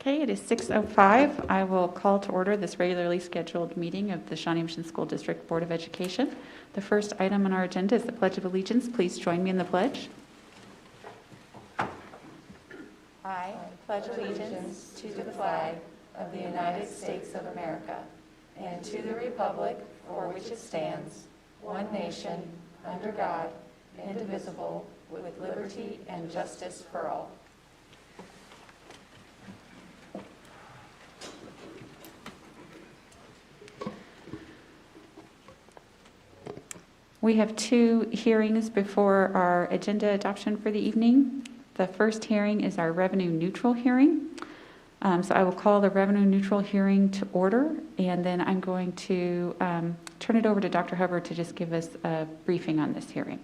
Okay, it is 6:05. I will call to order this regularly scheduled meeting of the Shawnee Mission School District Board of Education. The first item on our agenda is the Pledge of Allegiance. Please join me in the pledge. I pledge allegiance to the flag of the United States of America and to the republic for which it stands, one nation, under God, indivisible, with liberty and justice for all. We have two hearings before our agenda adoption for the evening. The first hearing is our revenue neutral hearing. So I will call the revenue neutral hearing to order, and then I'm going to turn it over to Dr. Hubbard to just give us a briefing on this hearing.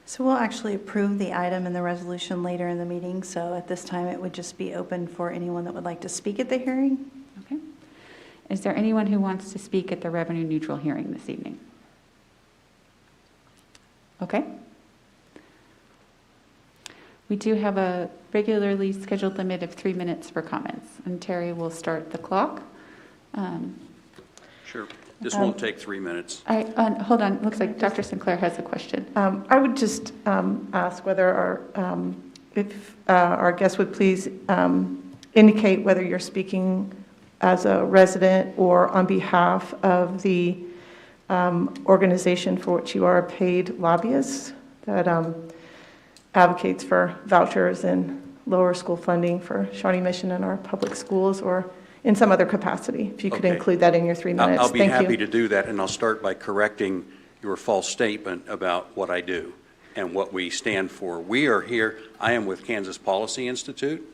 So we'll actually approve the item and the resolution later in the meeting. So at this time, it would just be open for anyone that would like to speak at the hearing. Okay. Is there anyone who wants to speak at the revenue neutral hearing this evening? Okay. We do have a regularly scheduled limit of 3 minutes for comments, and Terry will start the clock. Sure. This won't take 3 minutes. Hold on. Looks like Dr. Sinclair has a question. I would just ask whether if our guest would please indicate whether you're speaking as a resident or on behalf of the organization for which you are a paid lobbyist that advocates for vouchers and lower school funding for Shawnee Mission and our public schools, or in some other capacity. If you could include that in your 3 minutes. I'll be happy to do that, and I'll start by correcting your false statement about what I do and what we stand for. We are here, I am with Kansas Policy Institute.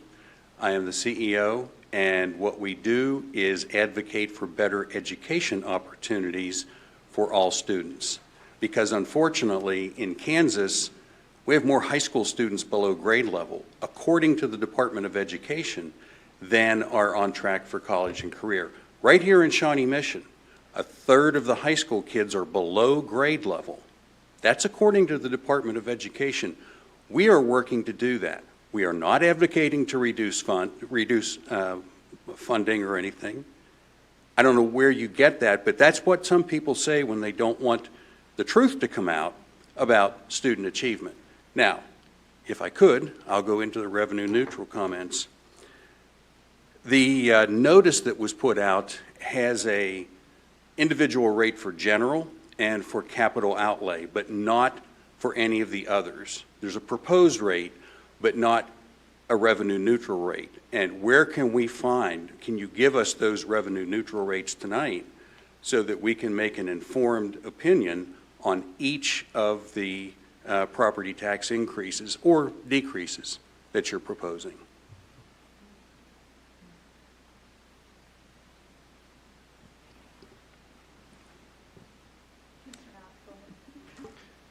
I am the CEO, and what we do is advocate for better education opportunities for all students. Because unfortunately, in Kansas, we have more high school students below grade level, according to the Department of Education, than are on track for college and career. Right here in Shawnee Mission, a third of the high school kids are below grade level. That's according to the Department of Education. We are working to do that. We are not advocating to reduce funding or anything. I don't know where you get that, but that's what some people say when they don't want the truth to come out about student achievement. Now, if I could, I'll go into the revenue neutral comments. The notice that was put out has a individual rate for general and for capital outlay, but not for any of the others. There's a proposed rate, but not a revenue neutral rate. And where can we find, can you give us those revenue neutral rates tonight so that we can make an informed opinion on each of the property tax increases or decreases that you're proposing?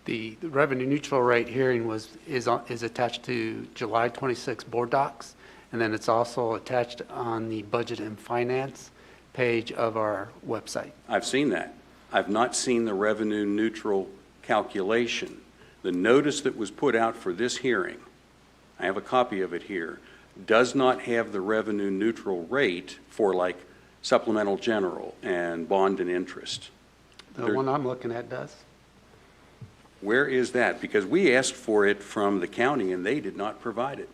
The revenue neutral rate hearing is attached to July 26 board docs, and then it's also attached on the budget and finance page of our website. I've seen that. I've not seen the revenue neutral calculation. The notice that was put out for this hearing, I have a copy of it here, does not have the revenue neutral rate for like supplemental general and bond and interest. The one I'm looking at does. Where is that? Because we asked for it from the county and they did not provide it.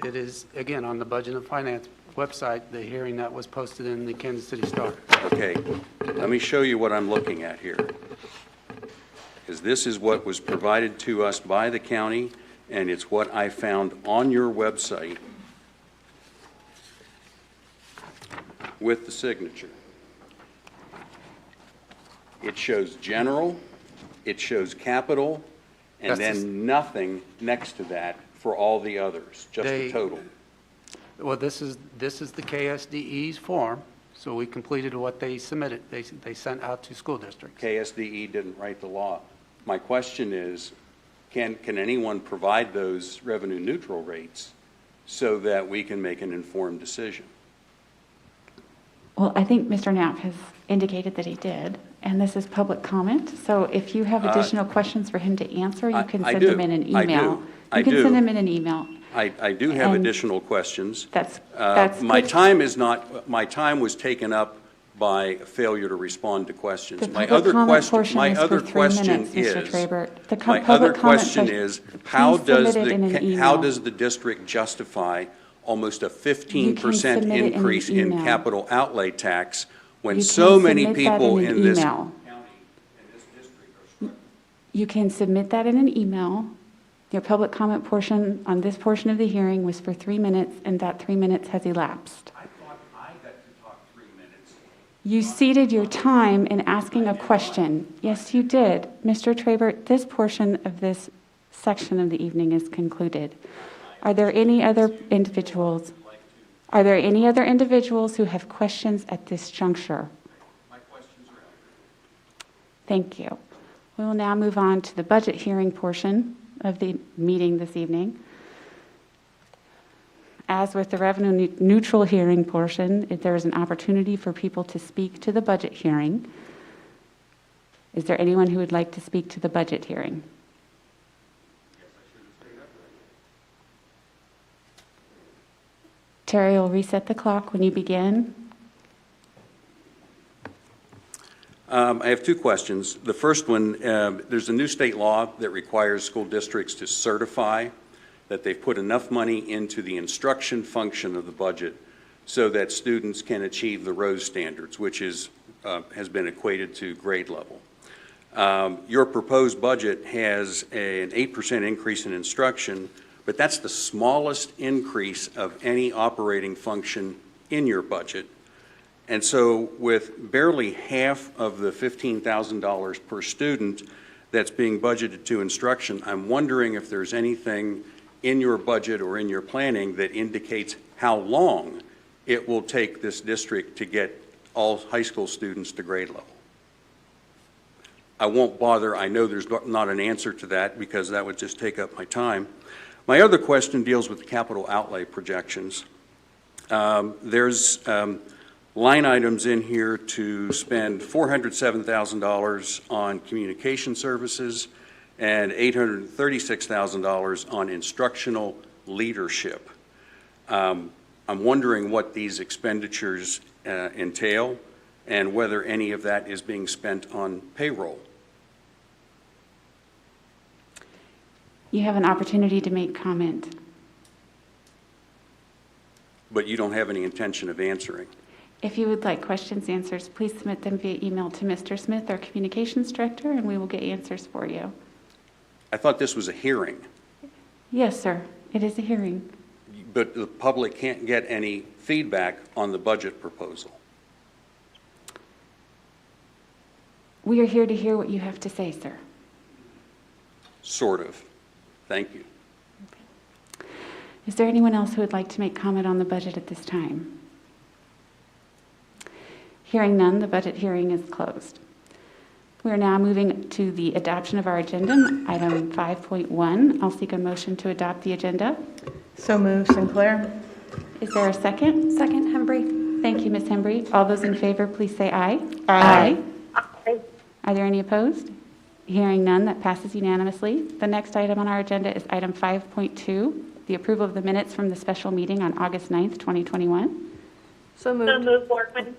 It is, again, on the budget and finance website, the hearing that was posted in the Kansas City Star. Okay, let me show you what I'm looking at here. Because this is what was provided to us by the county, and it's what I found on your website with the signature. It shows general, it shows capital, and then nothing next to that for all the others, just the total. Well, this is the KSDE's form, so we completed what they submitted. They sent out to school districts. KSDE didn't write the law. My question is, can anyone provide those revenue neutral rates so that we can make an informed decision? Well, I think Mr. Knapp has indicated that he did, and this is public comment. So if you have additional questions for him to answer, you can send them in an email. I do. You can send them in an email. I do have And additional questions. That's My good. time was taken up by failure to respond to questions. The My public other comment question, portion my is for other 3 question minutes, Mr. is, Traber. The my public other comment question portion- is, Please submit it in an how email. does the district justify almost a You 15% can submit it in an increase in email. capital outlay tax when You so can many submit that people in an in this email. county and this district are struggling? You can submit that in an email. Your public comment portion on this portion of the hearing was for 3 minutes, and that 3 minutes has elapsed. I thought I got to talk 3 minutes. You ceded your time in asking a question. Yes, you did. Mr. Traber, this portion of this section of the evening is concluded. Are there any other individuals? Are there any other individuals who have questions at this juncture? My questions are out. Thank you. We will now move on to the budget hearing portion of the meeting this evening. As with the revenue neutral hearing portion, if there is an opportunity for people to speak to the budget hearing. Is there anyone who would like to speak to the budget hearing? Terry will reset the clock when you begin. I have 2 questions. The first one, there's a new state law that requires school districts to certify that they've put enough money into the instruction function of the budget so that students can achieve the Rose standards, which is, has been equated to grade level. Your proposed budget has an 8% increase in instruction, but that's the smallest increase of any operating function in your budget. And so with barely half of the $15,000 per student that's being budgeted to instruction, I'm wondering if there's anything in your budget or in your planning that indicates how long it will take this district to get all high school students to grade level. I won't bother, I know there's not an answer to that because that would just take up my time. My other question deals with the capital outlay projections. There's line items in here to spend $407,000 on communication services and $836,000 on instructional leadership. I'm wondering what these expenditures entail and whether any of that is being spent on payroll. You have an opportunity to make comment. But you don't have any intention of answering. If you would like questions, answers, please submit them via email to Mr. Smith, our communications director, and we will get answers for you. I thought this was a hearing, Yes, sir. It is a hearing. but the public can't get any feedback on the budget proposal. We are here to hear what you have to say, sir. Sort of. Thank you. Is there anyone else who would like to make comment on the budget at this time? Hearing none, the budget hearing is closed. We are now moving to the adoption of our agenda, item 5.1. I'll seek a motion to adopt the agenda. So moved, Sinclair. Is there a second? Second, Hembry. Thank you, Ms. Hembry. All those in favor, please say aye. Aye. Aye. Are there any opposed? Hearing none, that passes unanimously. The next item on our agenda is item 5.2, the approval of the minutes from the special meeting on August 9th, 2021. So moved. Workman.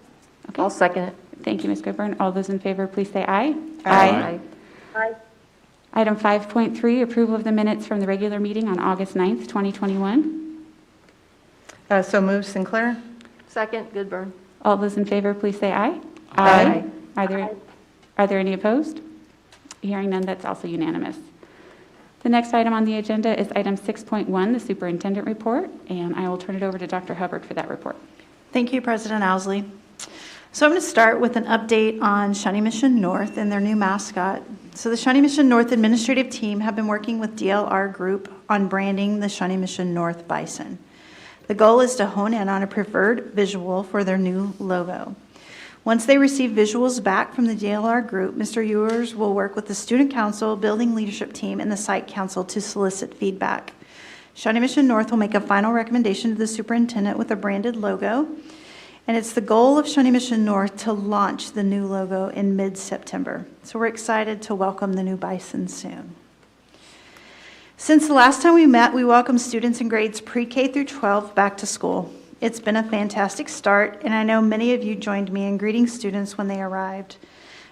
Okay. I'll second it. Thank you, Ms. Goodburn. All those in favor, please say aye. Aye. Aye. Item 5.3, approval of the minutes from the regular meeting on August 9th, 2021. So moved, Sinclair. Second, Goodburn. All those in favor, please say aye. Aye. Are there any opposed? Hearing none, that's also unanimous. The next item on the agenda is item 6.1, the superintendent report, and I will turn it over to Dr. Hubbard for that report. Thank you, President Owsley. So I'm going to start with an update on Shawnee Mission North and their new mascot. So the Shawnee Mission North administrative team have been working with DLR Group on branding the Shawnee Mission North Bison. The goal is to hone in on a preferred visual for their new logo. Once they receive visuals back from the DLR Group, Mr. Ewers will work with the Student Council, Building Leadership Team, and the Site Council to solicit feedback. Shawnee Mission North will make a final recommendation to the superintendent with a branded logo. And it's the goal of Shawnee Mission North to launch the new logo in mid-September. So we're excited to welcome the new Bison soon. Since the last time we met, we welcomed students in grades pre-K through 12 back to school. It's been a fantastic start, and I know many of you joined me in greeting students when they arrived.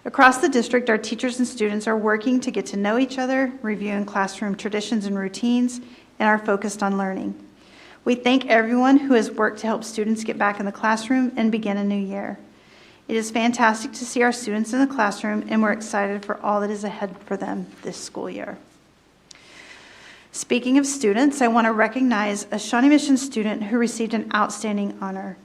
Across the district, our teachers and students are working to get to know each other, reviewing classroom traditions and routines, and are focused on learning. We thank everyone who has worked to help students get back in the classroom and begin a new year. It is fantastic to see our students in the classroom, and we're excited for all that is ahead for them this school year. Speaking of students, I want to recognize a Shawnee Mission student who received an outstanding honor.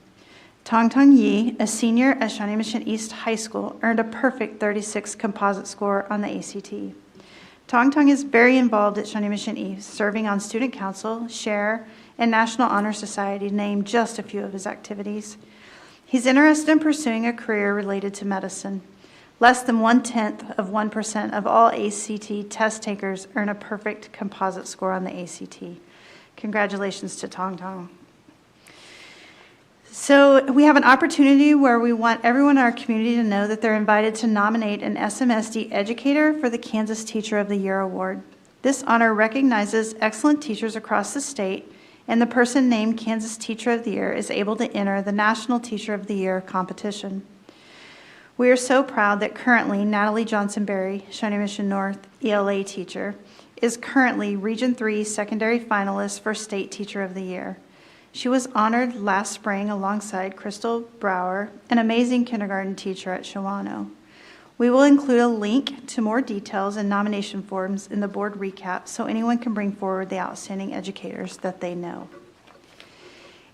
Tong Tong Yi, a senior at Shawnee Mission East High School, earned a perfect 36 composite score on the ACT. Tong Tong is very involved at Shawnee Mission East, serving on Student Council, SHARE, and National Honor Society, to name just a few of his activities. He's interested in pursuing a career related to medicine. Less than 0.1% of all ACT test takers earn a perfect composite score on the ACT. Congratulations to Tong Tong. So we have an opportunity where we want everyone in our community to know that they're invited to nominate an SMSD educator for the Kansas Teacher of the Year Award. This honor recognizes excellent teachers across the state, and the person named Kansas Teacher of the Year is able to enter the National Teacher of the Year competition. We are so proud that currently Natalie Johnson-Berry, Shawnee Mission North ELA teacher, is currently Region 3 secondary finalist for State Teacher of the Year. She was honored last spring alongside Crystal Brower, an amazing kindergarten teacher at Shawnee. We will include a link to more details and nomination forms in the board recap so anyone can bring forward the outstanding educators that they know.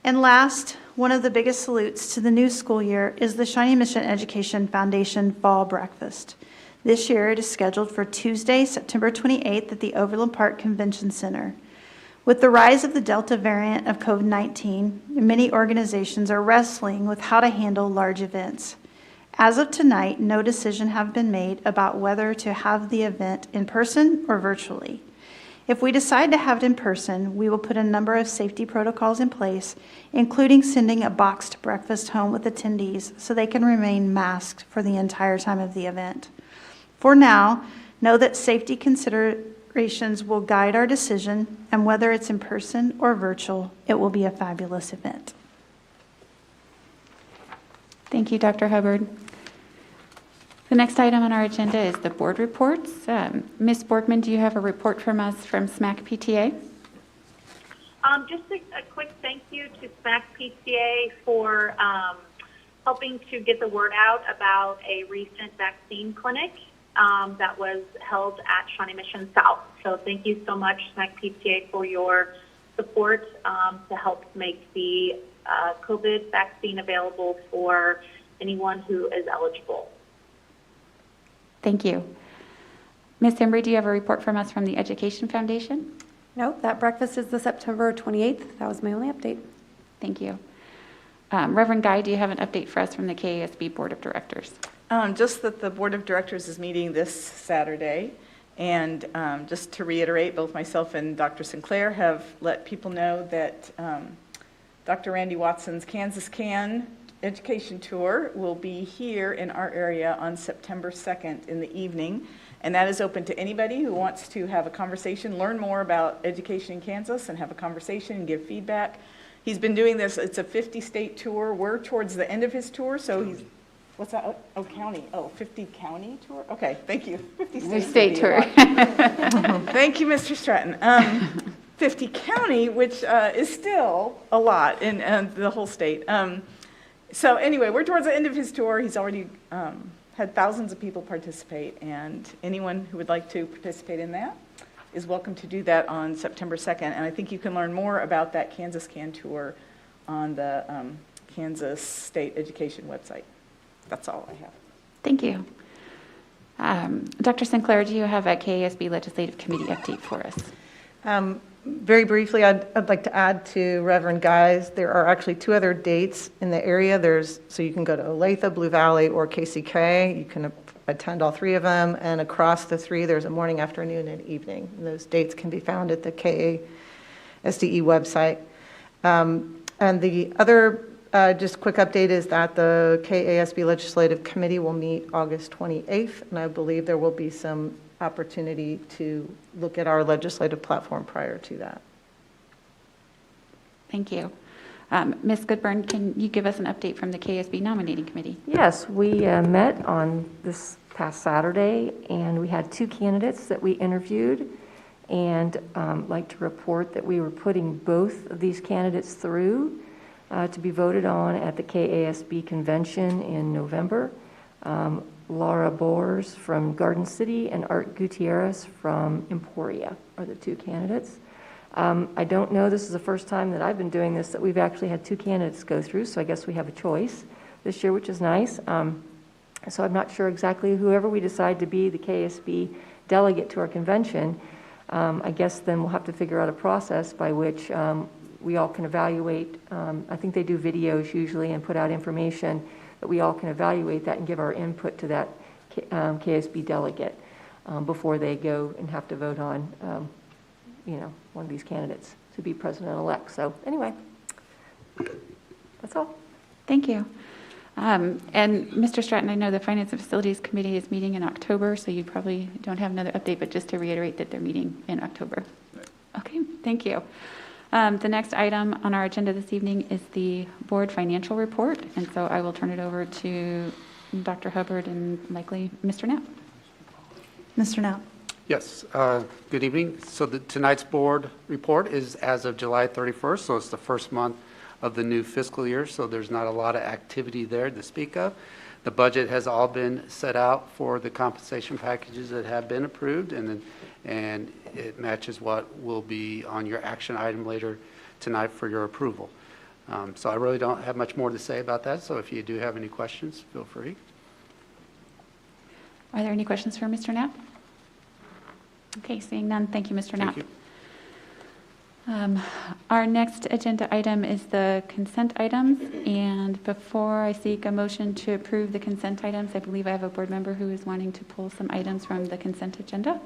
And last, one of the biggest salutes to the new school year is the Shawnee Mission Education Foundation Fall Breakfast. This year it is scheduled for Tuesday, September 28th at the Overland Park Convention Center. With the rise of the Delta variant of COVID-19, many organizations are wrestling with how to handle large events. As of tonight, no decision has been made about whether to have the event in person or virtually. If we decide to have it in person, we will put a number of safety protocols in place, including sending a boxed breakfast home with attendees so they can remain masked for the entire time of the event. For now, know that safety considerations will guide our decision, and whether it's in person or virtual, it will be a fabulous event. Thank you, Dr. Hubbard. The next item on our agenda is the board reports. Ms. Borgman, do you have a report from us from SMAC PTA? Just a quick thank you to SMAC PTA for helping to get the word out about a recent vaccine clinic that was held at Shawnee Mission South. So thank you so much, SMAC PTA, for your support to help make the COVID vaccine available for anyone who is eligible. Thank you. Ms. Embry, do you have a report from us from the Education Foundation? No, that breakfast is the September 28th. That was my only update. Thank you. Reverend Guy, do you have an update for us from the KSB Board of Directors? Just that the Board of Directors is meeting this Saturday, and just to reiterate, both myself and Dr. Sinclair have let people know that Dr. Randy Watson's Kansas Can Education Tour will be here in our area on September 2nd in the evening, and that is open to anybody who wants to have a conversation, learn more about education in Kansas, and have a conversation and give feedback. He's been doing this, it's a 50-state tour. We're towards the end of his tour, so he's, what's that? Oh, county. Oh, 50 county tour? Okay, thank you. 50 State tour. Thank you, Mr. Stratton. 50 county, which is still a lot in the whole state. So anyway, we're towards the end of his tour. He's already had thousands of people participate, and anyone who would like to participate in that is welcome to do that on September 2nd. And I think you can learn more about that Kansas Can Tour on the Kansas State Education website. That's all I have. Thank you. Dr. Sinclair, do you have a KSB Legislative Committee update for us? Very briefly, I'd like to add to Reverend Guy's. There are actually two other dates in the area. So you can go to Olathe, Blue Valley, or KCK. You can attend all three of them. And across the three, there's a morning, afternoon, and evening. And those dates can be found at the KSDE website. And the other Just a quick update is that the KASB Legislative Committee will meet August 28th, and I believe there will be some opportunity to look at our legislative platform prior to that. Thank you. Ms. Goodburn, can you give us an update from the KSB Nominating Committee? Yes, we met on this past Saturday, and we had 2 candidates that we interviewed, and like to report that we were putting both of these candidates through to be voted on at the KASB convention in November. Laura Bors from Garden City and Art Gutierrez from Emporia are the 2 candidates. I don't know, this is the first time that I've been doing this, that we've actually had 2 candidates go through, so I guess we have a choice this year, which is nice. So I'm not sure exactly whoever we decide to be the KSB delegate to our convention, I guess then we'll have to figure out a process by which we all can evaluate. I think they do videos usually and put out information that we all can evaluate that and give our input to that KSB delegate before they go and have to vote on one of these candidates to be president-elect. So anyway, that's all. Thank you. And Mr. Stratton, I know the Finance and Facilities Committee is meeting in October, so you probably don't have another update, but just to reiterate that they're meeting in October. Okay, thank you. The next item on our agenda this evening is the board financial report, and so I will turn it over to Dr. Hubbard and likely Mr. Knapp. Mr. Knapp. Yes, good evening. So tonight's board report is as of July 31st, so it's the first month of the new fiscal year, so there's not a lot of activity there to speak of. The budget has all been set out for the compensation packages that have been approved, and it matches what will be on your action item later tonight for your approval. So I really don't have much more to say about that, so if you do have any questions, feel free. Are there any questions for Mr. Knapp? Okay, seeing none, thank you, Mr. Knapp. Thank you. Our next agenda item is the consent items, and before I seek a motion to approve the consent items, I believe I have a board member who is wanting to pull some items from the consent agenda.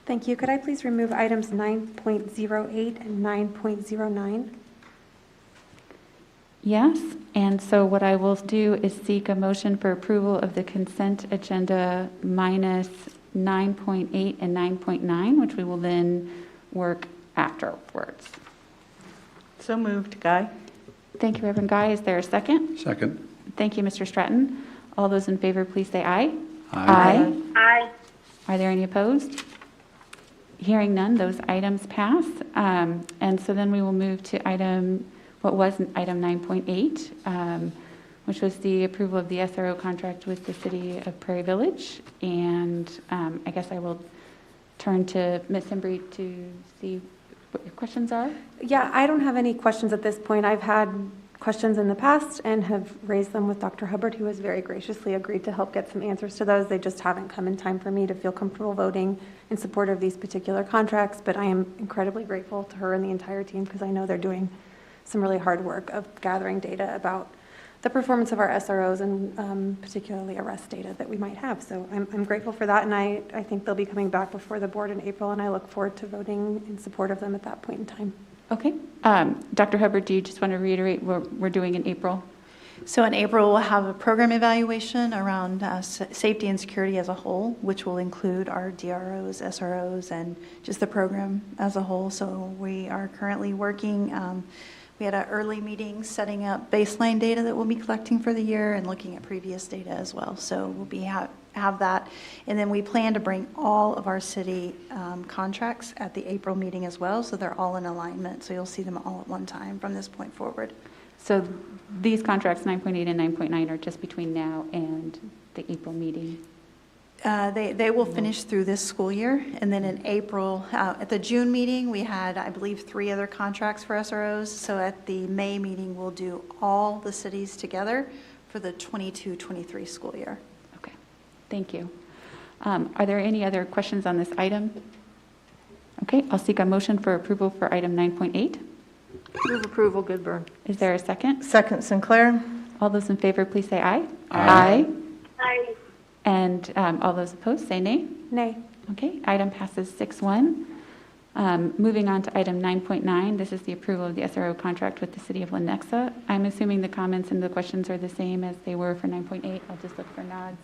Thank you. Could I please remove items 9.08 and 9.09? Yes, and so what I will do is seek a motion for approval of the consent agenda minus 9.8 and 9.9, which we will then work afterwards. So moved. Guy? Thank you, Reverend Guy. Is there a second? Second. Thank you, Mr. Stratton. All those in favor, please say aye. Aye. Aye. Are there any opposed? Hearing none, those items pass. And so then we will move to what was item 9.8, which was the approval of the SRO contract with the City of Prairie Village. And I guess I will turn to Ms. Embry to see what your questions are. Yeah, I don't have any questions at this point. I've had questions in the past and have raised them with Dr. Hubbard, who has very graciously agreed to help get some answers to those. They just haven't come in time for me to feel comfortable voting in support of these particular contracts, but I am incredibly grateful to her and the entire team because I know they're doing some really hard work of gathering data about the performance of our SROs and particularly arrest data that we might have. So I'm grateful for that, and I think they'll be coming back before the board in April, and I look forward to voting in support of them at that point in time. Okay. Dr. Hubbard, do you just want to reiterate what we're doing in April? So in April, we'll have a program evaluation around safety and security as a whole, which will include our DROs, SROs, and just the program as a whole. So we are currently working. We had an early meeting setting up baseline data that we'll be collecting for the year and looking at previous data as well. So we'll have that. And then we plan to bring all of our city contracts at the April meeting as well. So they're all in alignment. So you'll see them all at one time from this point forward. So these contracts, 9.8 and 9.9, are just between now and the April meeting? They will finish through this school year, and then in April, at the June meeting, we had, I believe, 3 other contracts for SROs. So at the May meeting, we'll do all the cities together for the 22-23 school year. Okay, thank you. Are there any other questions on this item? Okay, I'll seek a motion for approval for item 9.8. Move approval, Goodburn. Is there a second? Second, Sinclair. All those in favor, please say aye. Aye. Aye. And all those opposed, say nay. Nay. Okay, item passes 6-1. Moving on to item 9.9, this is the approval of the SRO contract with the City of Lenexa. I'm assuming the comments and the questions are the same as they were for 9.8. I'll just look for nods.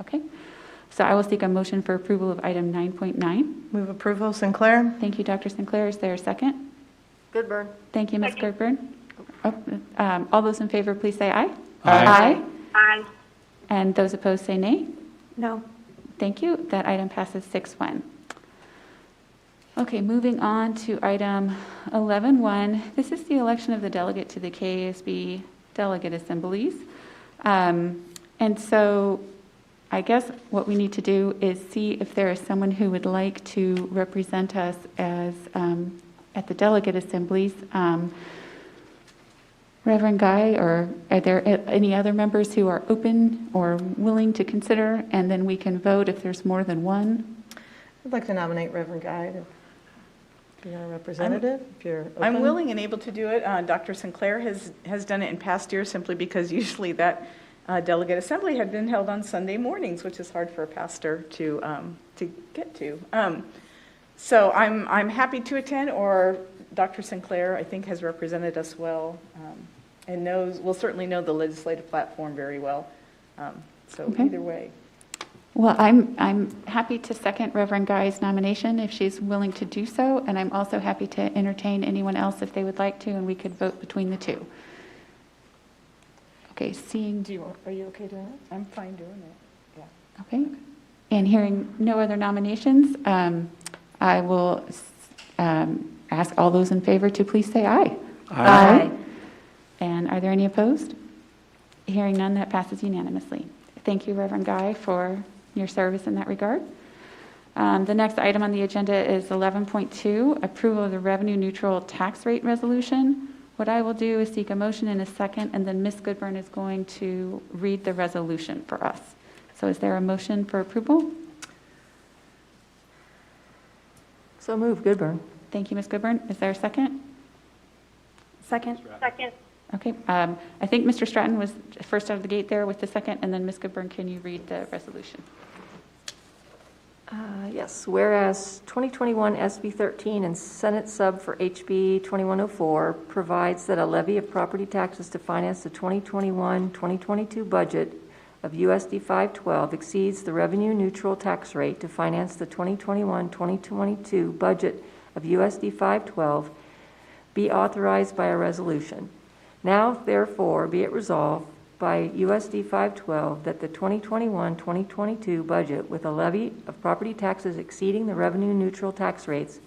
Okay. So I will seek a motion for approval of item 9.9. Move approval, Sinclair? Thank you, Dr. Sinclair. Is there a second? Goodburn. Thank you, Ms. Goodburn. All those in favor, please say aye. Aye. Aye. And those opposed say nay. No. Thank you. That item passes 6-1. Okay, moving on to item 11.1. This is the election of the delegate to the KSB delegate assemblies. And so I guess what we need to do is see if there is someone who would like to represent us as at the delegate assemblies. Reverend Guy, or are there any other members who are open or willing to consider? And then we can vote if there's more than one. I'd like to nominate Reverend Guy to be our representative, if you're open. I'm willing and able to do it. Dr. Sinclair has done it in past years simply because usually that delegate assembly had been held on Sunday mornings, which is hard for a pastor to get to. So I'm happy to attend, or Dr. Sinclair, I think, has represented us well and will certainly know the legislative platform very well. So Okay. either way. Well, I'm happy to second Reverend Guy's nomination if she's willing to do so, and I'm also happy to entertain anyone else if they would like to, and we could vote between the two. Okay, Are you okay doing it? I'm fine doing it. Yeah. okay. And hearing no other nominations, I will ask all those in favor to please say aye. Aye. And are there any opposed? Hearing none, that passes unanimously. Thank you, Reverend Guy, for your service in that regard. The next item on the agenda is 11.2, approval of the revenue neutral tax rate resolution. What I will do is seek a motion in a second, and then Ms. Goodburn is going to read the resolution for us. So is there a motion for approval? So move, Goodburn. Thank you, Ms. Goodburn. Is there a second? Second. Second. Okay. I think Mr. Stratton was first out of the gate there with the second, and then Ms. Goodburn, can you read the resolution? Yes, whereas 2021 SB 13 and Senate sub for HB 2104 provides that a levy of property taxes to finance the 2021-2022 budget of USD 512 exceeds the revenue neutral tax rate to finance the 2021-2022 budget of USD 512, be authorized by a resolution. Now, therefore, be it resolved by USD 512 that the 2021-2022 budget with a levy of property taxes exceeding the revenue neutral tax rates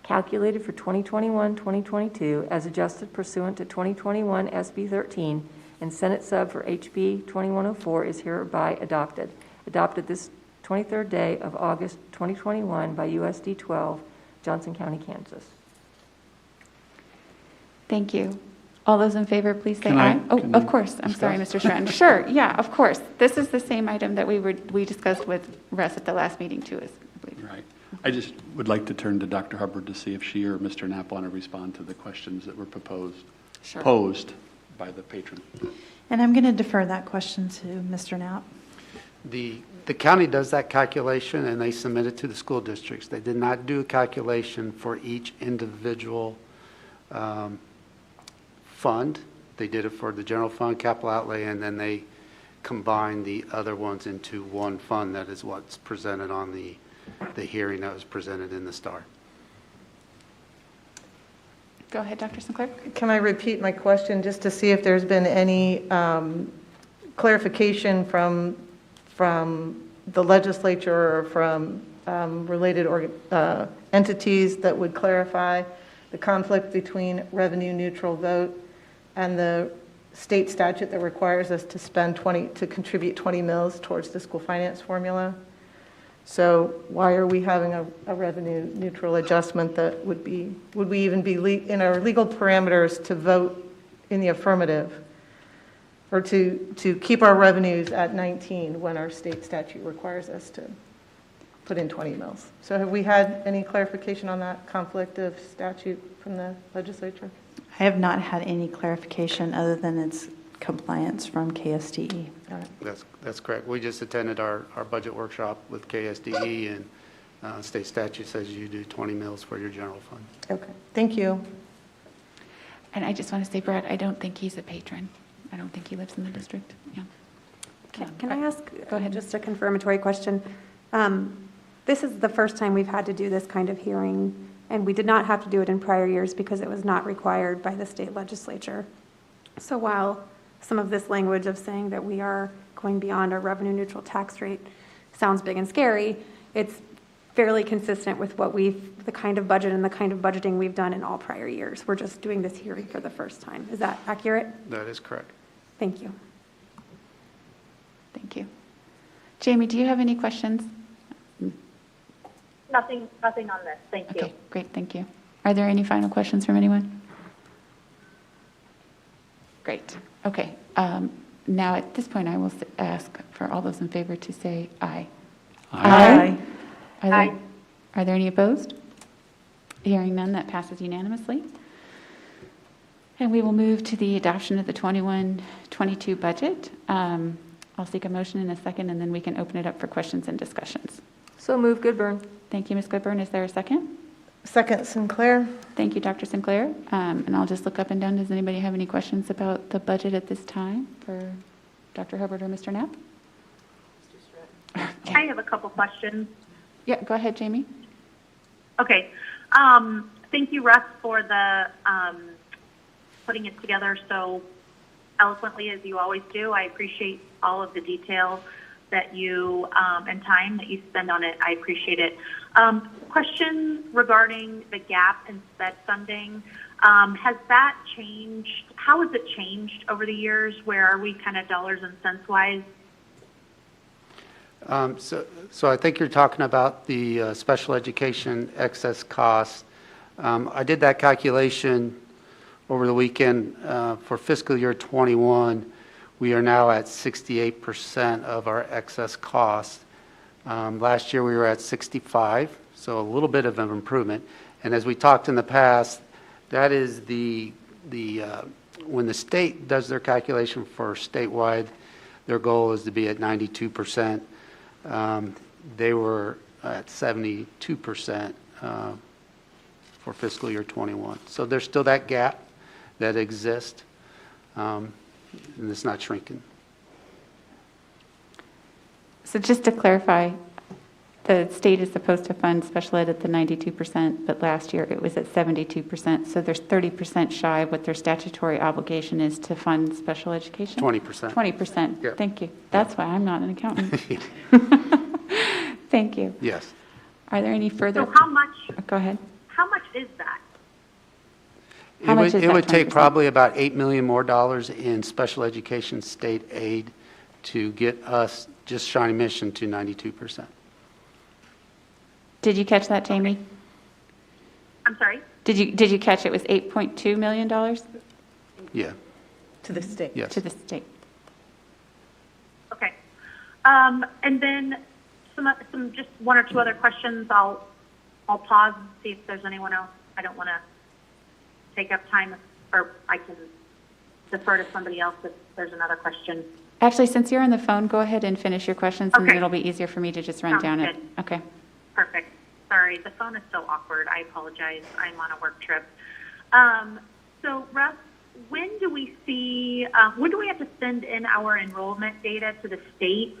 calculated for 2021-2022 as adjusted pursuant to 2021 SB 13 and Senate sub for HB 2104 is hereby adopted. Adopted this 23rd day of August 2021 by USD 12, Johnson County, Kansas. Thank you. All those in favor, please say Can I- aye. Oh, can of you course. I'm sorry, discuss? Mr. Stratton. Sure, yeah, of course. This is the same item that we discussed with Russ at the last meeting too, I believe. Right. I just would like to turn to Dr. Hubbard to see if she or Mr. Knapp want to respond to the questions that were Sure. posed by the patron. And I'm going to defer that question to Mr. Knapp. The county does that calculation and they submit it to the school districts. They did not do a calculation for each individual fund. They did it for the general fund, capital outlay, and then they combined the other ones into one fund. That is what's presented on the hearing that was presented in the STAR. Go ahead, Dr. Sinclair. Can I repeat my question just to see if there's been any clarification from the legislature or from related entities that would clarify the conflict between revenue neutral vote and the state statute that requires us to contribute 20 mils towards the school finance formula? So why are we having a revenue neutral adjustment that would we even be in our legal parameters to vote in the affirmative or to keep our revenues at 19 when our state statute requires us to put in 20 mils? So have we had any clarification on that conflict of statute from the legislature? I have not had any clarification other than its compliance from KSDE. Got it. That's correct. We just attended our budget workshop with KSDE, and State statute says you do 20 mills for your general fund. Okay, thank you. And I just want to say, Brad, I don't think he's a patron. I don't think he lives in the district. Yeah. Can I ask Go ahead. just a confirmatory question? This is the first time we've had to do this kind of hearing, and we did not have to do it in prior years because it was not required by the state legislature. So while some of this language of saying that we are going beyond our revenue neutral tax rate sounds big and scary, it's fairly consistent with what the kind of budget and the kind of budgeting we've done in all prior years. We're just doing this hearing for the first time. Is that accurate? That is correct. Thank you. Thank you. Jamie, do you have any questions? Nothing on this. Thank you. Okay, great, thank you. Are there any final questions from anyone? Great, okay. Now, at this point, I will ask for all those in favor to say aye. Aye. Are there any opposed? Hearing none, that passes unanimously. And we will move to the adoption of the 21-22 budget. I'll seek a motion in a second, and then we can open it up for questions and discussions. So move, Goodburn. Thank you, Ms. Goodburn. Is there a second? Second, Sinclair. Thank you, Dr. Sinclair. And I'll just look up and down. Does anybody have any questions about the budget at this time for Dr. Hubbard or Mr. Knapp? I have a couple questions. Yeah, go ahead, Jamie. Okay. Thank you, Russ, for the putting it together so eloquently as you always do. I appreciate all of the detail that you and time that you spend on it. I appreciate it. Question regarding the gap in SPED funding. Has that changed? How has it changed over the years? Where are we kind of dollars and cents wise? So I think you're talking about the special education excess costs. I did that calculation over the weekend for fiscal year 21. We are now at 68% of our excess costs. Last year we were at 65, so a little bit of an improvement. And as we talked in the past, that is when the state does their calculation for statewide, their goal is to be at 92%. They were at 72% for fiscal year 21. So there's still that gap that exists, and it's not shrinking. So just to clarify, the state is supposed to fund special ed at the 92%, but last year it was at 72%. So there's 30% shy of what their statutory obligation is to fund special education? 20%. 20%. Yeah. Thank you. That's why I'm not an accountant. Thank you. Yes. Are there any further? So how much? Go ahead. How much is that? How much is It that would take 20%? probably about $8 million more in special education state aid to get us, just Shawnee Mission, to 92%. Did you catch that, Jamie? I'm sorry? Did you catch it was $8.2 million Yeah, To the state. yes. to the state? Okay. And then some just one or two other questions. I'll pause and see if there's anyone else. I don't want to take up time, or I can defer to somebody else if there's another question. Actually, since you're on the phone, go ahead and finish your questions, and then Okay. it'll be easier for me to just run Sounds down it. good. Okay. Perfect. Sorry, the phone is so awkward. I apologize. I'm on a work trip. So, Russ, when do we have to send in our enrollment data to the state?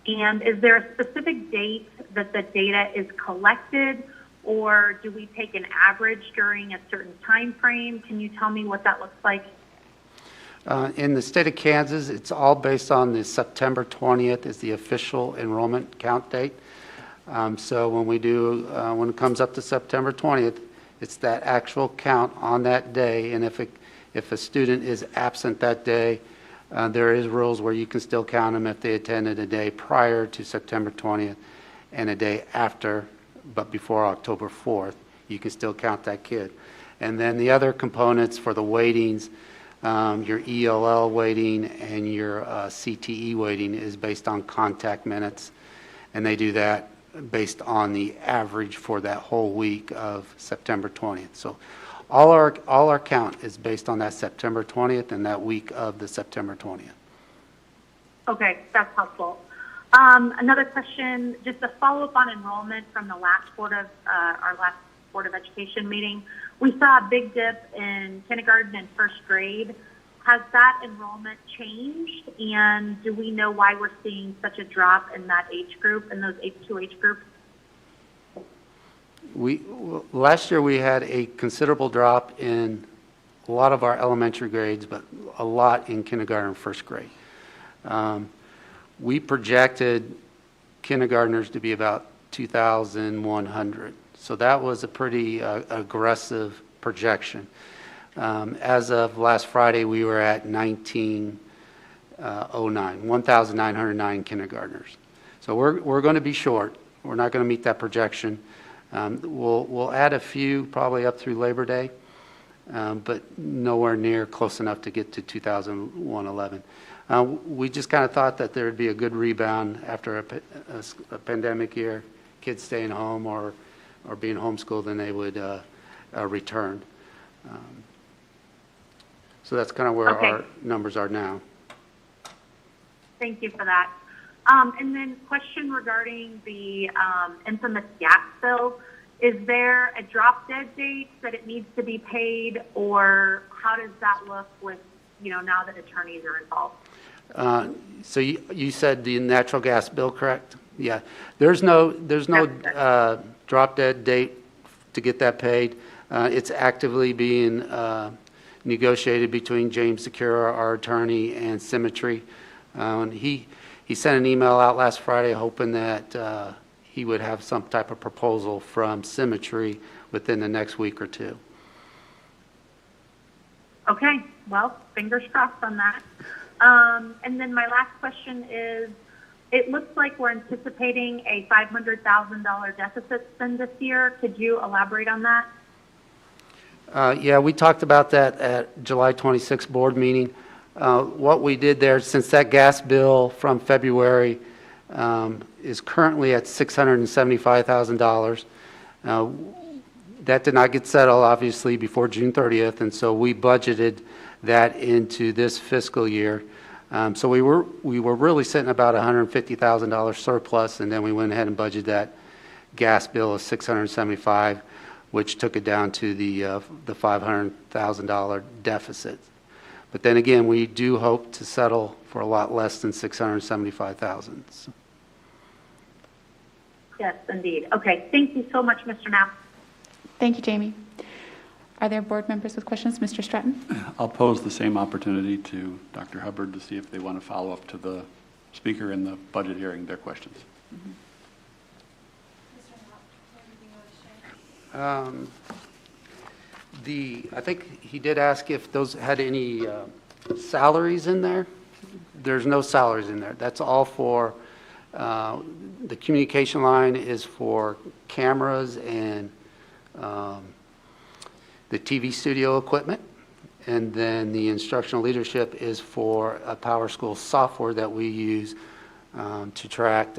And is there a specific date that the data is collected, or do we take an average during a certain time frame? Can you tell me what that looks like? In the state of Kansas, it's all based on the September 20th is the official enrollment count date. So when when it comes up to September 20th, it's that actual count on that day. And if a student is absent that day, there is rules where you can still count them if they attended a day prior to September 20th and a day after, but before October 4th, you can still count that kid. And then the other components for the weightings, your ELL weighting and your CTE weighting is based on contact minutes, and they do that based on the average for that whole week of September 20th. So all our count is based on that September 20th and that week of the September 20th. Okay, that's helpful. Another question, just a follow-up on enrollment from the last our last Board of Education meeting. We saw a big dip in kindergarten and first grade. Has that enrollment changed? And do we know why we're seeing such a drop in that age group, in those two age groups? Last year, we had a considerable drop in a lot of our elementary grades, but a lot in kindergarten and first grade. We projected kindergartners to be about 2,100. So that was a pretty aggressive projection. As of last Friday, we were at 1,909 kindergartners. So we're going to be short. We're not going to meet that projection. We'll add a few probably up through Labor Day, but nowhere near close enough to get to 2,111. We just kind of thought that there would be a good rebound after a pandemic year, kids staying home or being homeschooled, and they would return. So that's kind of where our numbers are now. Thank you for that. And then question regarding the infamous gas bill. Is there a drop dead date that it needs to be paid, or how does that look with, now that attorneys are involved? So you said the natural gas bill, correct? Yeah. There's no drop dead date to get that paid. It's actively being negotiated between James Secura, our attorney, and Symmetry. He sent an email out last Friday hoping that he would have some type of proposal from Symmetry within the next week or two. Okay, well, fingers crossed on that. And then my last question is, it looks like we're anticipating a $500,000 deficit spend this year. Could you elaborate on that? Yeah, we talked about that at July 26th board meeting. What we did there, since that gas bill from February is currently at $675,000, that did not get settled, obviously, before June 30th, and so we budgeted that into this fiscal year. So we were really sitting about $150,000 surplus, and then we went ahead and budgeted that gas bill of $675,000, which took it down to the $500,000 deficit. But then again, we do hope to settle for a lot less than $675,000. So. Yes, indeed. Okay, thank you so much, Mr. Knapp. Thank you, Jamie. Are there board members with questions? Mr. Stratton? I'll pose the same opportunity to Dr. Hubbard to see if they want to follow up to the speaker in the budget hearing their questions. I think he did ask if those had any salaries in there. There's no salaries in there. That's all for, the communication line is for cameras and the TV studio equipment. And then the instructional leadership is for a PowerSchool software that we use to track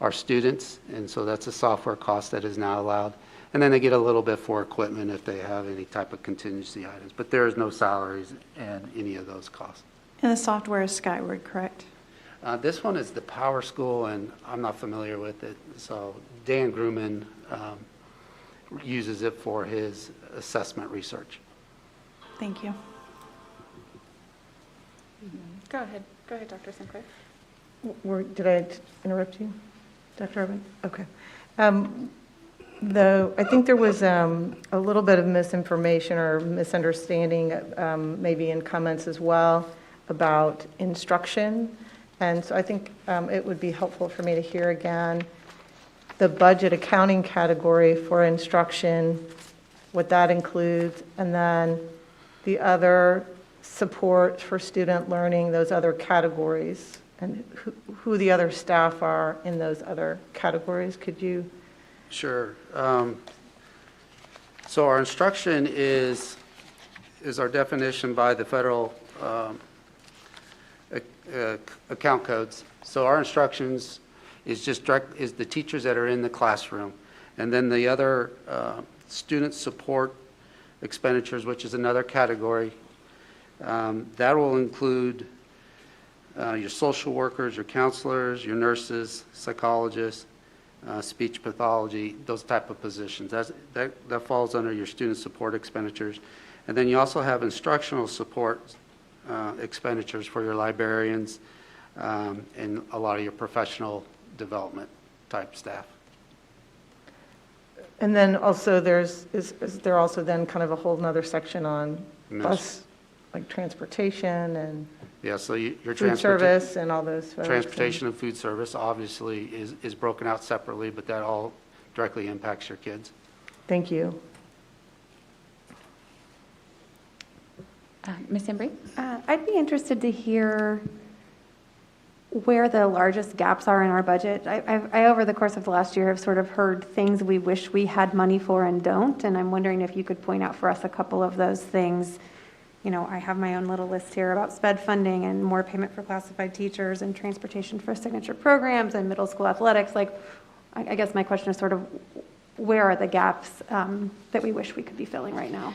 our students. And so that's a software cost that is now allowed. And then they get a little bit for equipment if they have any type of contingency items. But there is no salaries in any of those costs. And the software is Skyward, correct? This one is the PowerSchool, and I'm not familiar with it. So Dan Grumman uses it for his assessment research. Thank you. Go ahead, Dr. Sinclair. Did I interrupt you, Dr. Urban? Okay. I think there was a little bit of misinformation or misunderstanding, maybe in comments as well, about instruction. And so I think it would be helpful for me to hear again the budget accounting category for instruction, what that includes, and then the other support for student learning, those other categories, and who the other staff are in those other categories. Could you? Sure. So our instruction is our definition by the federal account codes. So our instructions is the teachers that are in the classroom, and then the other student support expenditures, which is another category, that will include your social workers, your counselors, your nurses, psychologists, speech pathology, those type of positions. That falls under your student support expenditures. And then you also have instructional support expenditures for your librarians and a lot of your professional development type staff. And then also is there also then kind of a whole nother section on bus, like transportation and Yeah, so your food service and all those folks? transportation and food service obviously is broken out separately, but that all directly impacts your kids. Thank you. Ms. Embry? I'd be interested to hear where the largest gaps are in our budget. I, over the course of the last year, have sort of heard things we wish we had money for and don't, and I'm wondering if you could point out for us a couple of those things. You know, I have my own little list here about SPED funding and more payment for classified teachers and transportation for signature programs and middle school athletics. Like, I guess my question is sort of, where are the gaps that we wish we could be filling right now?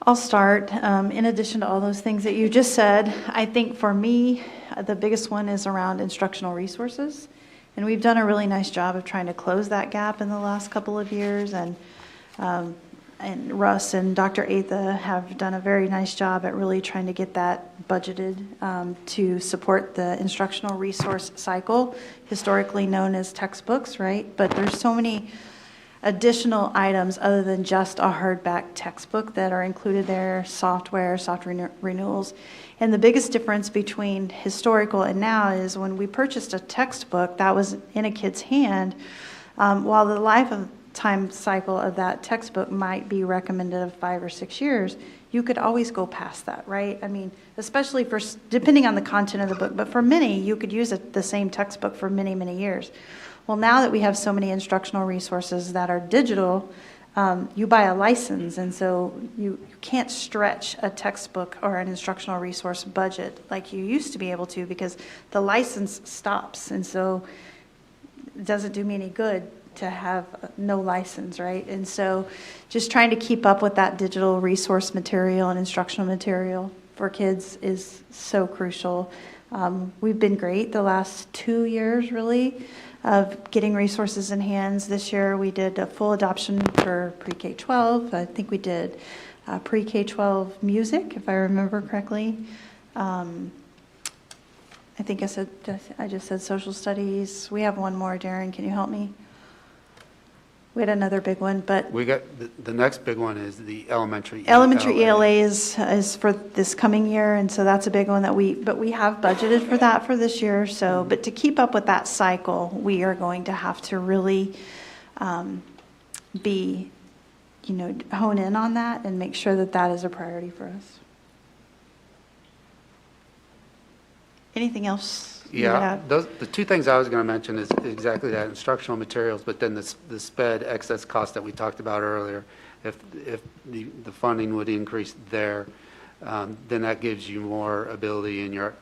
I'll start. In addition to all those things that you just said, I think for me, the biggest one is around instructional resources. And we've done a really nice job of trying to close that gap in the last couple of years. And Russ and Dr. Atha have done a very nice job at really trying to get that budgeted to support the instructional resource cycle, historically known as textbooks, right? But there's so many additional items other than just a hardback textbook that are included there, software renewals. And the biggest difference between historical and now is when we purchased a textbook that was in a kid's hand, while the lifetime cycle of that textbook might be recommended of 5 or 6 years, you could always go past that, right? I mean, especially for, depending on the content of the book, but for many, you could use the same textbook for many, many years. Well, now that we have so many instructional resources that are digital, you buy a license, and so you can't stretch a textbook or an instructional resource budget like you used to be able to because the license stops, and so it doesn't do me any good to have no license, right? And so just trying to keep up with that digital resource material and instructional material for kids is so crucial. We've been great the last 2 years, really, of getting resources in hands. This year we did a full adoption for pre-K-12. I think we did pre-K-12 music, if I remember correctly. I think I just said social studies. We have one more, Darren, can you help me? We had another big one, but We got, the next big one is the elementary ELA is for this coming year, and so that's a big one that we have budgeted for that for this year. So, but to keep up with that cycle, we are going to have to really hone in on that and make sure that that is a priority for us. Anything else? you would Yeah, have? the two things I was going to mention is exactly that, instructional materials, but then the SPED excess cost that we talked about earlier. If the funding would increase there, then that gives you more ability in your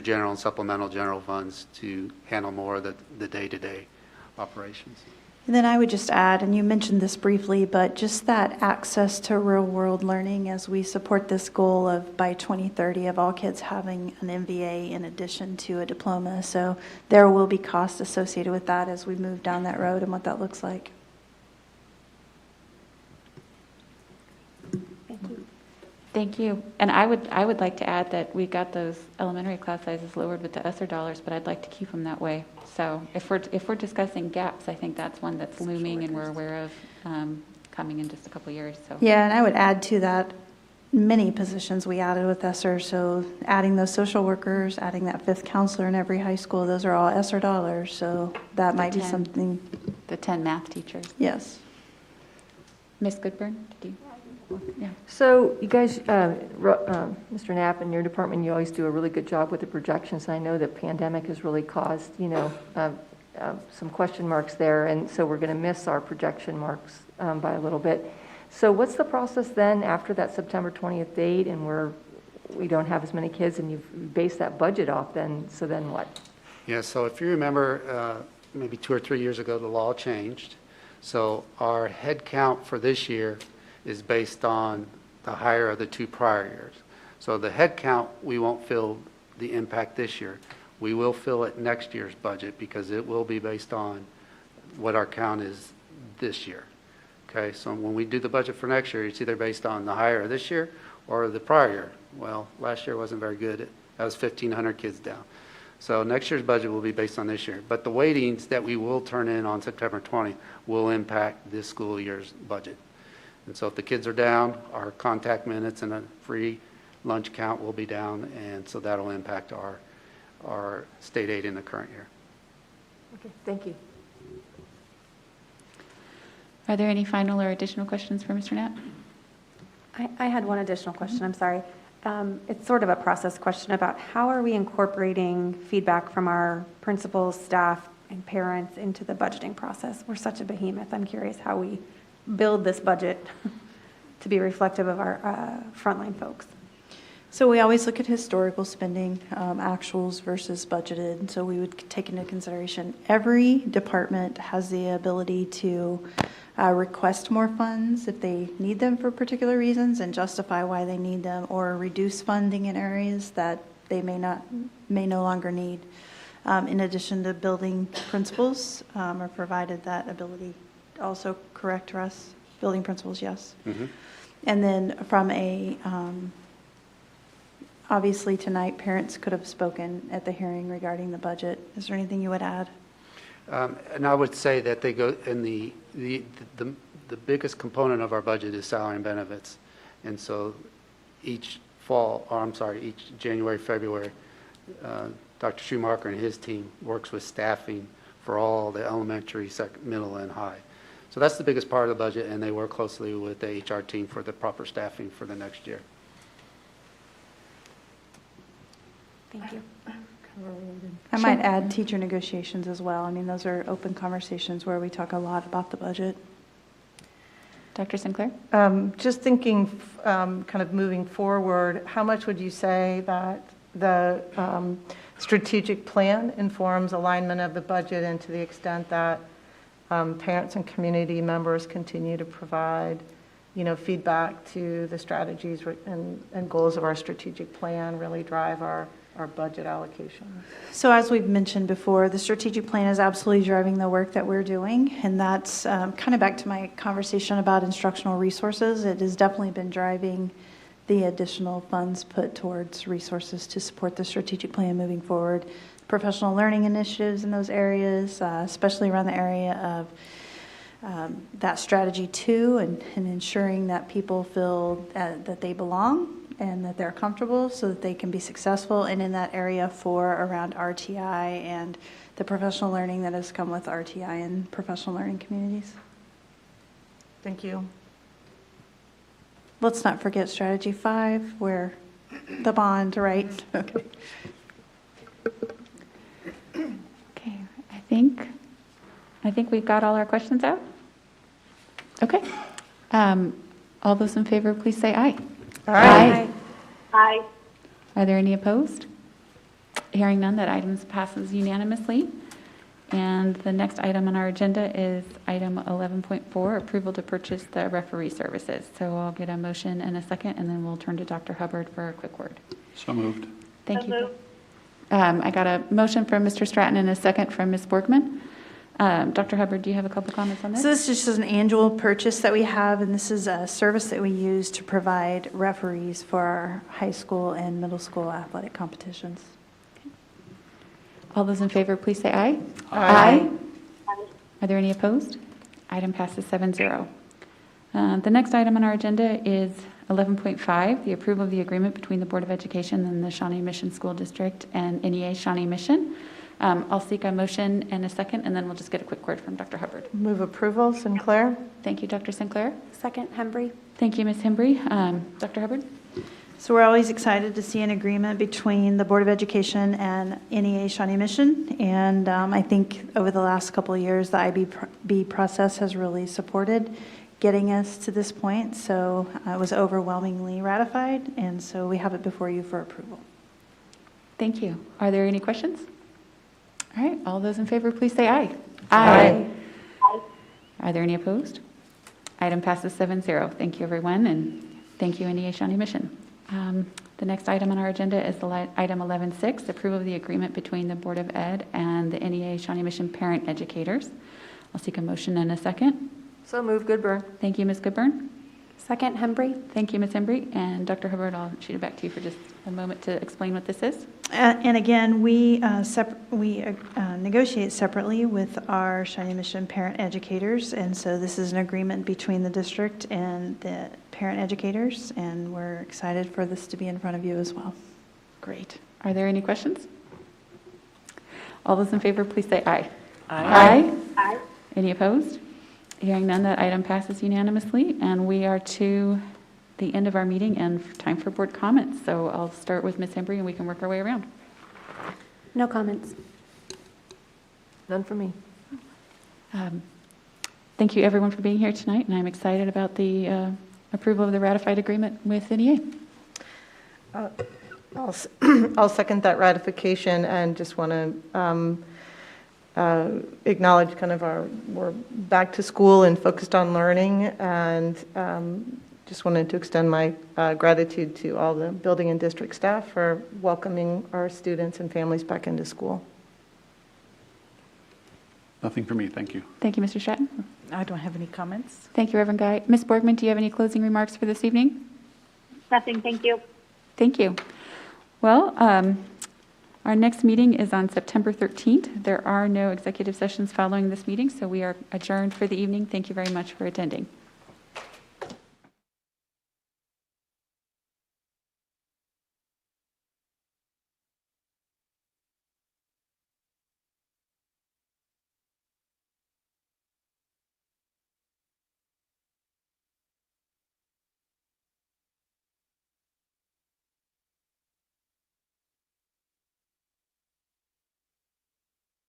general and supplemental general funds to handle more of the day-to-day operations. And then I would just add, and you mentioned this briefly, but just that access to real-world learning as we support this goal of by 2030 of all kids having an MBA in addition to a diploma. So there will be costs associated with that as we move down that road and what that looks like. Thank you. And I would like to add that we got those elementary class sizes lowered with the ESSER dollars, but I'd like to keep them that way. So if we're discussing gaps, I think that's one that's looming and we're aware of coming in just a couple of years. So Yeah, and I would add to that many positions we added with ESSER. So adding those social workers, adding that 5th counselor in every high school, those are all ESSER dollars. So that might be something. The 10 math teachers. Yes. Ms. Goodburn, did you? Yeah. So you guys, Mr. Knapp, in your department, you always do a really good job with the projections. I know the pandemic has really caused, some question marks there, and so we're going to miss our projection marks by a little bit. So what's the process then after that September 20th date, and we don't have as many kids, and you've based that budget off then, so then what? Yeah, so if you remember, maybe 2 or 3 years ago, the law changed. So our head count for this year is based on the hire of the 2 prior years. So the head count, we won't fill the impact this year. We will fill it next year's budget because it will be based on what our count is this year. Okay, so when we do the budget for next year, it's either based on the hire this year or the prior year. Well, last year wasn't very good. That was 1,500 kids down. So next year's budget will be based on this year. But the weightings that we will turn in on September 20 will impact this school year's budget. And so if the kids are down, our contact minutes and a free lunch count will be down, and so that'll impact our state aid in the current year. Okay, thank you. Are there any final or additional questions for Mr. Knapp? I had one additional question, I'm sorry. It's sort of a process question about how are we incorporating feedback from our principals, staff, and parents into the budgeting process? We're such a behemoth. I'm curious how we build this budget to be reflective of our frontline folks. So we always look at historical spending, actuals versus budgeted. So we would take into consideration every department has the ability to request more funds if they need them for particular reasons and justify why they need them, or reduce funding in areas that they may no longer need. In addition to building principals are provided that ability. Also correct, Russ? Building principals, yes. Mm-hmm. And then from a obviously tonight, parents could have spoken at the hearing regarding the budget. Is there anything you would add? And I would say that they go in the biggest component of our budget is salary and benefits. And so each January, February, Dr. Schumacher and his team works with staffing for all the elementary, middle, and high. So that's the biggest part of the budget, and they work closely with the HR team for the proper staffing for the next year. Thank you. I might add teacher negotiations as well. I mean, those are open conversations where we talk a lot about the budget. Dr. Sinclair? Just thinking, kind of moving forward, how much would you say that the strategic plan informs alignment of the budget, and to the extent that parents and community members continue to provide, feedback to the strategies and goals of our strategic plan, really drive our budget allocation? So as we've mentioned before, the strategic plan is absolutely driving the work that we're doing, and that's kind of back to my conversation about instructional resources. It has definitely been driving the additional funds put towards resources to support the strategic plan moving forward. Professional learning initiatives in those areas, especially around the area of that strategy 2 and ensuring that people feel that they belong and that they're comfortable so that they can be successful, and in that area 4 around RTI and the professional learning that has come with RTI and professional learning communities. Thank you. Let's not forget strategy 5, where the bond, right? Okay. Okay, I think we've got all our questions out. Okay. All those in favor, please say aye. Aye. Aye. Are there any opposed? Hearing none, that item passes unanimously. And the next item on our agenda is item 11.4, approval to purchase the referee services. So I'll get a motion and a second, and then we'll turn to Dr. Hubbard for a quick word. So moved. Thank So you. moved. I got a motion from Mr. Stratton and a second from Ms. Borgman. Dr. Hubbard, do you have a couple comments on this? So this is just an annual purchase that we have, and this is a service that we use to provide referees for our high school and middle school athletic competitions. All those in favor, please say aye. Aye. Are there any opposed? Item passes 7-0. The next item on our agenda is 11.5, the approval of the agreement between the Board of Education and the Shawnee Mission School District and NEA Shawnee Mission. I'll seek a motion and a second, and then we'll just get a quick word from Dr. Hubbard. Move approval, Sinclair? Thank you, Dr. Sinclair. Second, Hembry. Thank you, Ms. Hembry. Dr. Hubbard? So we're always excited to see an agreement between the Board of Education and NEA Shawnee Mission, and I think over the last couple of years, the IB process has really supported getting us to this point, so it was overwhelmingly ratified, and so we have it before you for approval. Thank you. Are there any questions? All right, all those in favor, please say aye. Aye. Are there any opposed? Item passes 7-0. Thank you, everyone, and thank you, NEA Shawnee Mission. The The next item on our agenda is item 11.6, approval of the agreement between the Board of Ed and the NEA Shawnee Mission parent educators. I'll seek a motion and a second. So move, Goodburn. Thank you, Ms. Goodburn. Second, Hembry. Thank you, Ms. Embry. And Dr. Hubbard, I'll shoot it back to you for just a moment to explain what this is. And again, we negotiate separately with our Shawnee Mission parent educators, and so this is an agreement between the district and the parent educators, and we're excited for this to be in front of you as well. Great. Are there any questions? All those in favor, please say aye. Aye. Aye. Any opposed? Hearing none, that item passes unanimously, and we are to the end of our meeting and time for board comments. So I'll start with Ms. Embry, and we can work our way around. No comments. None for me. Thank you, everyone, for being here tonight, and I'm excited about the approval of the ratified agreement with NEA. I'll second that ratification and just want to acknowledge kind of we're back to school and focused on learning, and just wanted to extend my gratitude to all the building and district staff for welcoming our students and families back into school. Nothing for me, thank you. Thank you, Mr. Stratton. I don't have any comments. Thank you, Reverend Guy. Ms. Borgman, do you have any closing remarks for this evening? Nothing, thank you. Thank you. Well, our next meeting is on September 13th. There are no executive sessions following this meeting, so we are adjourned for the evening. Thank you very much for attending.